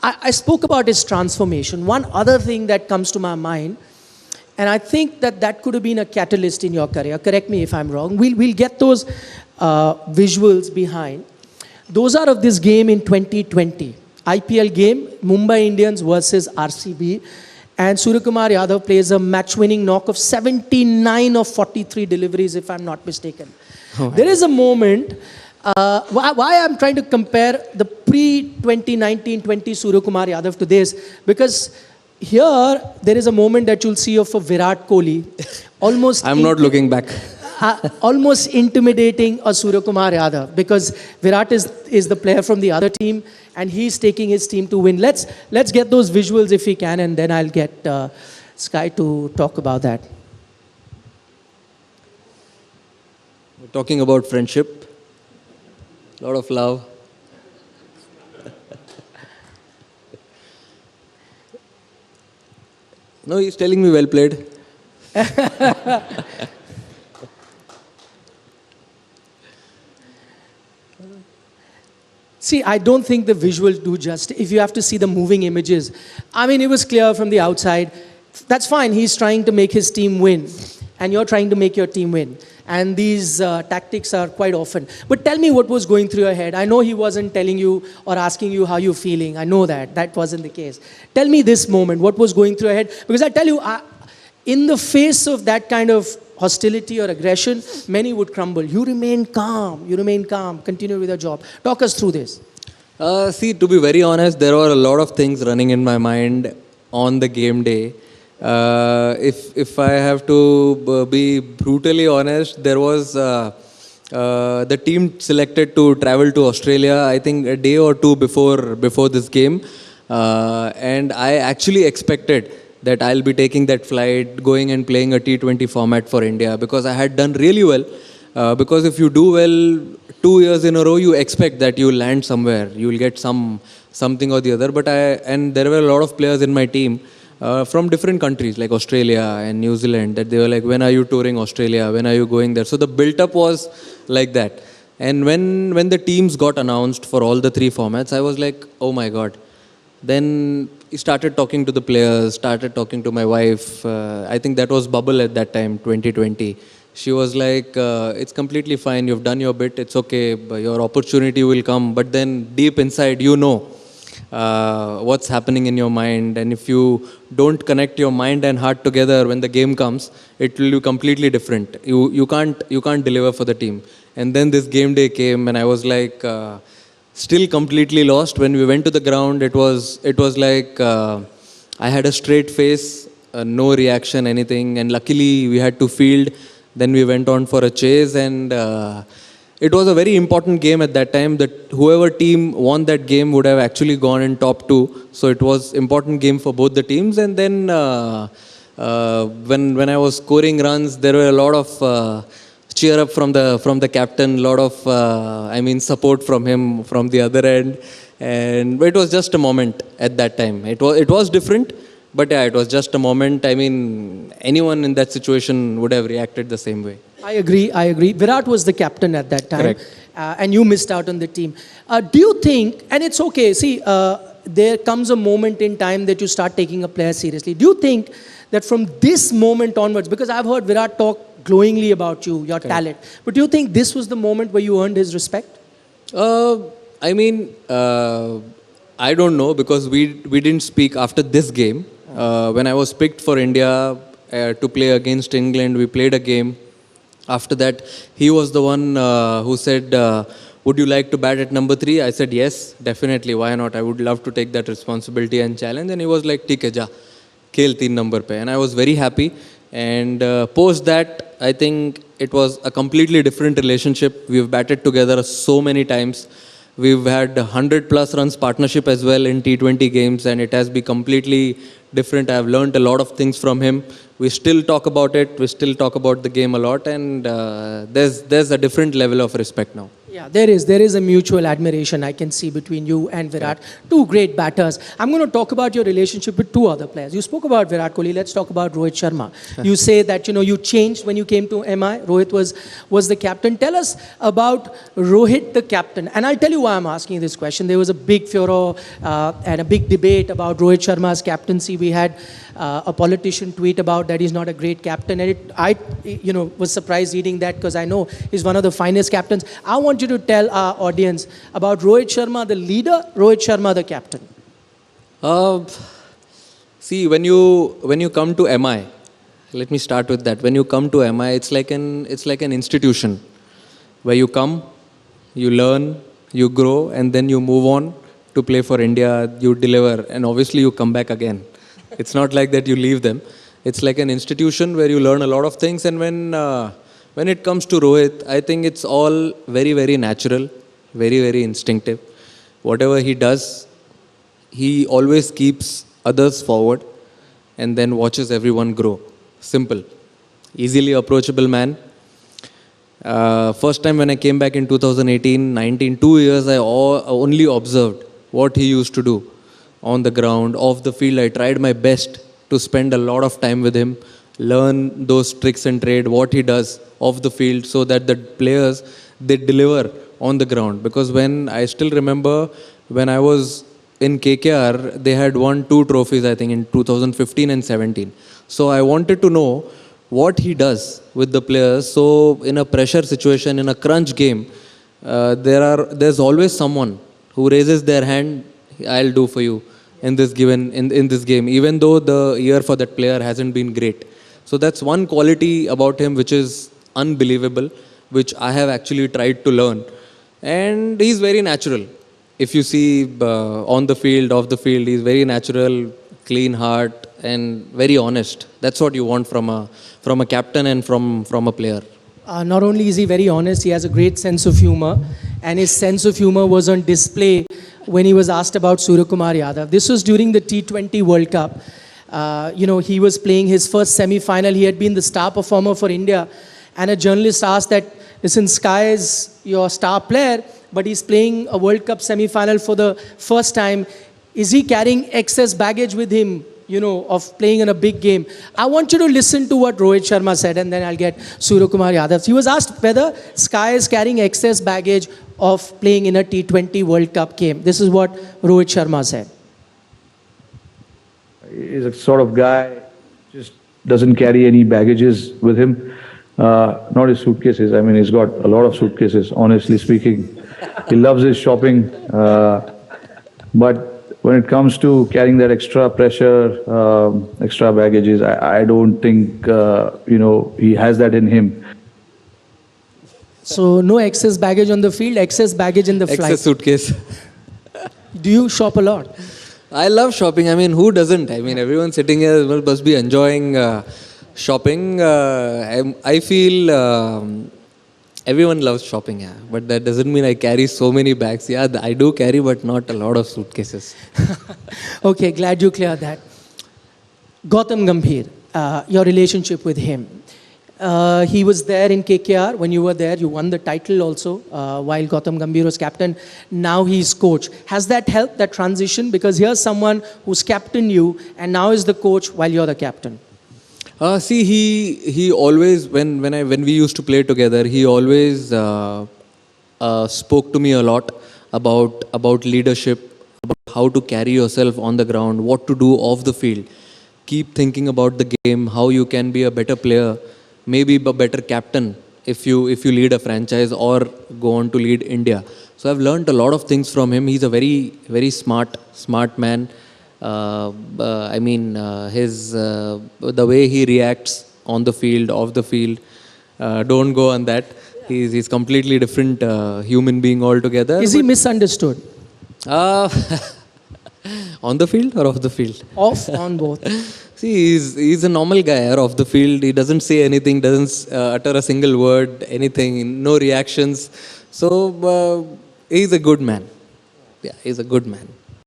I spoke about his transformation. One other thing that comes to my mind, and I think that could have been a catalyst in your career. Correct me if I'm wrong. We'll get those visuals behind. Those are of this game in 2020. IPL game, Mumbai Indians versus RCB. And Suryakumar Yadav plays a match-winning knock of 79 of 43 deliveries, if I'm not mistaken. Oh, there is a moment, why I'm trying to compare the pre-2019-20 Suryakumar Yadav to this, because here there is a moment that you'll see of a Virat Kohli, almost... I'm not looking back. Almost intimidating a Suryakumar Yadav, because Virat is the player from the other team and he's taking his team to win. Let's get those visuals if we can, and then I'll get Sky to talk about that. We're talking about friendship, a lot of love. No, he's telling me well played. See, I don't think the visuals do justice. If you have to see the moving images, I mean, it was clear from the outside. That's fine. He's trying to make his team win, and you're trying to make your team win. And these tactics are quite often. But tell me what was going through your head. I know he wasn't telling you or asking you how you're feeling. I know that wasn't the case. Tell me this moment, what was going through your head? Because I tell you, in the face of that kind of hostility or aggression, many would crumble. You remain calm, continue with your job. Talk us through this. See, to be very honest, there were a lot of things running in my mind on the game day. If I have to be brutally honest, there was the team selected to travel to Australia, I think a day or two before this game. And I actually expected that I'll be taking that flight, going and playing a T20 format for India, because I had done really well. Because if you do well 2 years in a row, you expect that you'll land somewhere, you'll get something or the other. And there were a lot of players in my team from different countries like Australia and New Zealand, that they were like, when are you touring Australia? When are you going there? So the build-up was like that. And when the teams got announced for all the 3 formats, I was like, oh my God. Then I started talking to the players, started talking to my wife. I think that was bubble at that time, 2020. She was like, it's completely fine, you've done your bit, it's okay, your opportunity will come. But then deep inside, you know what's happening in your mind. And if you don't connect your mind and heart together when the game comes, it will be completely different. You can't deliver for the team. And then this game day came and I was like... still completely lost. When we went to the ground, it was like I had a straight face, no reaction, anything. And luckily, we had to field. Then we went on for a chase, and it was a very important game at that time. That whoever team won that game would have actually gone in top 2. So it was important game for both the teams. And then when I was scoring runs, there were a lot of cheer up from the captain, a lot of support from him from the other end, and it was just a moment at that time. It was different, but yeah, it was just a moment. I mean, anyone in that situation would have reacted the same way. I agree. Virat was the captain at that time. Correct. And you missed out on the team. Do you think, and it's okay, see, there comes a moment in time that you start taking a player seriously. Do you think that from this moment onwards, because I've heard Virat talk glowingly about you, your talent, but do you think this was the moment where you earned his respect? I don't know, because we didn't speak after this game. When I was picked for India to play against England, we played a game. After that, he was the one who said, would you like to bat at number 3? I said, yes, definitely, why not? I would love to take that responsibility and challenge. And he was like, theek hai, ja, khel 3 number pe. And I was very happy. And post that, I think it was a completely different relationship. We've batted together so many times. We've had 100+ runs partnership as well in T20 games, and it has been completely different. I've learned a lot of things from him. We still talk about it. We still talk about the game a lot, and there's a different level of respect now. Yeah, there is a mutual admiration I can see between you and Virat. Two great batters. I'm going to talk about your relationship with two other players. You spoke about Virat Kohli. Let's talk about Rohit Sharma. You say that you changed when you came to MI. Rohit was the captain. Tell us about Rohit, the captain. And I'll tell you why I'm asking this question. There was a big furor and a big debate about Rohit Sharma's captaincy. We had a politician tweet about that he's not a great captain, and I was surprised reading that because I know he's one of the finest captains. I want you to tell our audience about Rohit Sharma, the leader, Rohit Sharma, the captain. See, when you come to MI, let me start with that. When you come to MI, it's like an institution where you come, you learn, you grow, and then you move on to play for India. You deliver, and obviously you come back again. It's not like that you leave them. It's like an institution where you learn a lot of things. And when it comes to Rohit, I think it's all very, very natural, very, very instinctive. Whatever he does, he always keeps others forward and then watches everyone grow. Simple. Easily approachable man. First time when I came back in 2018-19, 2 years, I only observed what he used to do on the ground, off the field. I tried my best to spend a lot of time with him, learn those tricks and trade, what he does off the field, so that the players, they deliver on the ground. Because I still remember when I was in KKR, they had won 2 trophies, I think, in 2015 and 17. So I wanted to know what he does with the players. So in a pressure situation, in a crunch game, there's always someone who raises their hand. I'll do for you in this game, even though the year for that player hasn't been great. So that's one quality about him which is unbelievable, which I have actually tried to learn. And he's very natural. If you see on the field, off the field, he's very natural, clean heart, and very honest. That's what you want from a captain and from a player. Not only is he very honest, he has a great sense of humor, and his sense of humor was on display when he was asked about Suryakumar Yadav. This was during the T20 World Cup. He was playing his first semi-final. He had been the star performer for India, and a journalist asked that, listen, Sky is your star player, but he's playing a World Cup semi-final for the first time. Is he carrying excess baggage with him, of playing in a big game? I want you to listen to what Rohit Sharma said, and then I'll get Suryakumar Yadav. He was asked whether Sky is carrying excess baggage of playing in a T20 World Cup game. This is what Rohit Sharma said. He's a sort of guy, just doesn't carry any baggages with him. Not his suitcases. I mean, he's got a lot of suitcases, honestly speaking. He loves his shopping. But when it comes to carrying that extra pressure, extra baggages, I don't think, he has that in him. So no excess baggage on the field, excess baggage in the flight. Excess suitcase. Do you shop a lot? I love shopping. I mean, who doesn't? I mean, everyone sitting here must be enjoying shopping. I feel everyone loves shopping, yeah. But that doesn't mean I carry so many bags. Yeah, I do carry, but not a lot of suitcases. Okay, glad you cleared that. Gautam Gambhir, your relationship with him. He was there in KKR. When you were there, you won the title also while Gautam Gambhir was captain. Now he's coach. Has that helped, that transition? Because here's someone who's captained you and now is the coach while you're the captain. See, he always, when we used to play together, he always spoke to me a lot about leadership, about how to carry yourself on the ground, what to do off the field. Keep thinking about the game, how you can be a better player, maybe a better captain if you lead a franchise or go on to lead India. So I've learned a lot of things from him. He's a very, very smart man. The way he reacts on the field, off the field, don't go on that. He's completely different human being altogether. Is he misunderstood? On the field or off the field? Off, on both. See, he's a normal guy off the field. He doesn't say anything, doesn't utter a single word, anything, no reactions. So he's a good man. Yeah, he's a good man.